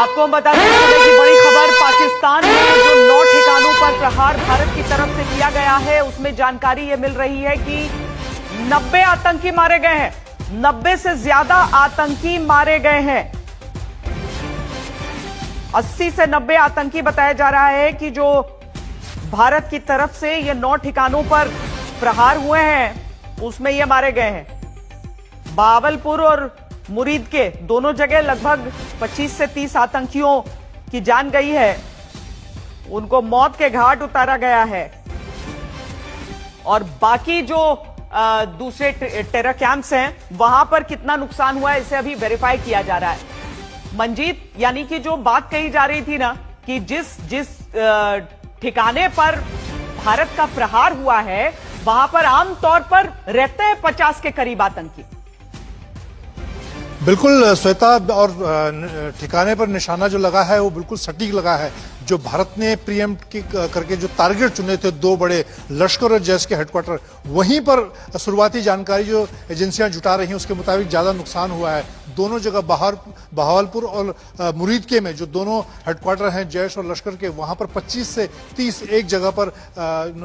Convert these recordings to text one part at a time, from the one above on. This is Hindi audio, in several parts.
आपको हम बता दें कि बड़ी खबर, पाकिस्तान में जो 9 ठिकानों पर प्रहार भारत की तरफ से किया गया है, उसमें जानकारी यह मिल रही है कि 90 आतंकी मारे गए हैं। 90 से ज्यादा आतंकी मारे गए हैं। 80 से 90 आतंकी बताया जा रहा है कि जो भारत की तरफ से ये 9 ठिकानों पर प्रहार हुए हैं, उसमें ये मारे गए हैं। बावलपुर और मुरीद के दोनों जगह लगभग 25 से 30 आतंकियों की जान गई है। उनको मौत के घाट उतारा गया है और बाकी जो दूसरे टेरर कैंप्स हैं, वहां पर कितना नुकसान हुआ है, इसे अभी वेरीफाई किया जा रहा है। मंजीत, यानी कि जो बात कही जा रही थी ना कि जिस ठिकाने पर भारत का प्रहार हुआ है, वहां पर आमतौर पर रहते हैं 50 के करीब आतंकी। बिल्कुल श्वेता, और ठिकाने पर निशाना जो लगा है वो बिल्कुल सटीक लगा है। जो भारत ने प्रीएम्प्ट करके जो टारगेट चुने थे, 2 बड़े लश्कर और जैश के हेडक्वार्टर, वहीं पर शुरुआती जानकारी जो एजेंसियां जुटा रही हैं उसके मुताबिक ज्यादा नुकसान हुआ है। दोनों जगह बहावलपुर और मुरीद के में जो दोनों हेडक्वार्टर हैं जैश और लश्कर के, वहां पर 25 से 30 एक जगह पर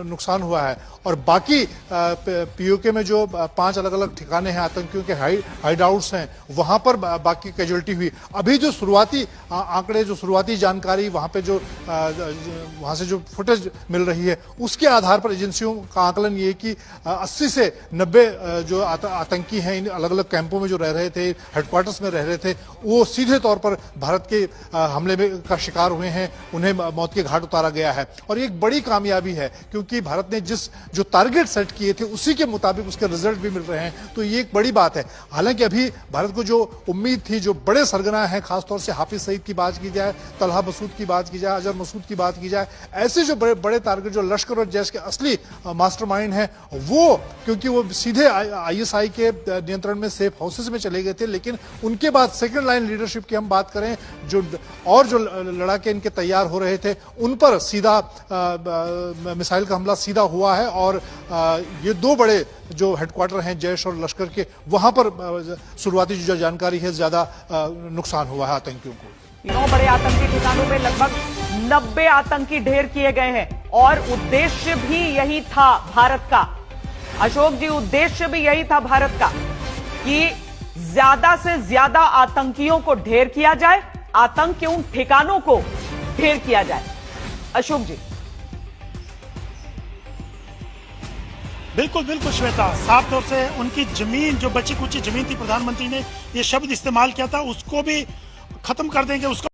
नुकसान हुआ है। और बाकी पीओके में जो 5 अलग अलग ठिकाने हैं, आतंकियों के हाइड आउट्स हैं, वहां पर बाकी कैजुअलिटी हुई। अभी जो शुरुआती आंकड़े, जो शुरुआती जानकारी वहां पे जो वहां से जो फुटेज मिल रही है, उसके आधार पर एजेंसियों का आकलन ये कि 80 से 90 जो आतंकी हैं इन अलग अलग कैंपों में जो रह रहे थे, हेडक्वार्टर्स में रह रहे थे, वो सीधे तौर पर भारत के हमले में का शिकार हुए हैं। उन्हें मौत के घाट उतारा गया है और ये एक बड़ी कामयाबी है, क्योंकि भारत ने जो टारगेट सेट किए थे उसी के मुताबिक उसके रिजल्ट भी मिल रहे हैं। तो ये एक बड़ी बात है। हालांकि अभी भारत को जो उम्मीद थी, जो बड़े सरगना हैं, खासतौर से हाफिज सईद की बात की जाए, तलहा मसूद की बात की जाए, अजहर मसूद की बात की जाए, ऐसे जो बड़े टारगेट जो लश्कर और जैश के असली मास्टरमाइंड हैं, वो क्योंकि वो सीधे आईएसआई के नियंत्रण में सेफ हाउसेस में चले गए थे। लेकिन उनके बाद सेकंड लाइन लीडरशिप की हम बात करें, जो लड़ाके इनके तैयार हो रहे थे, उन पर सीधा मिसाइल का हमला सीधा हुआ है। और ये 2 बड़े जो हेडक्वार्टर हैं जैश और लश्कर के, वहां पर शुरुआती जो जानकारी है ज्यादा नुकसान हुआ है आतंकियों को। 9 बड़े आतंकी ठिकानों में लगभग 90 आतंकी ढेर किए गए हैं और उद्देश्य भी यही था भारत का। अशोक जी, उद्देश्य भी यही था भारत का कि ज्यादा से ज्यादा आतंकियों को ढेर किया जाए, आतंक के उन ठिकानों को ढेर किया जाए। अशोक जी। बिल्कुल बिल्कुल श्वेता, साफ तौर से उनकी जमीन, जो बची कुची जमीन थी, प्रधानमंत्री ने ये शब्द इस्तेमाल किया था, उसको भी खत्म कर देंगे, उसको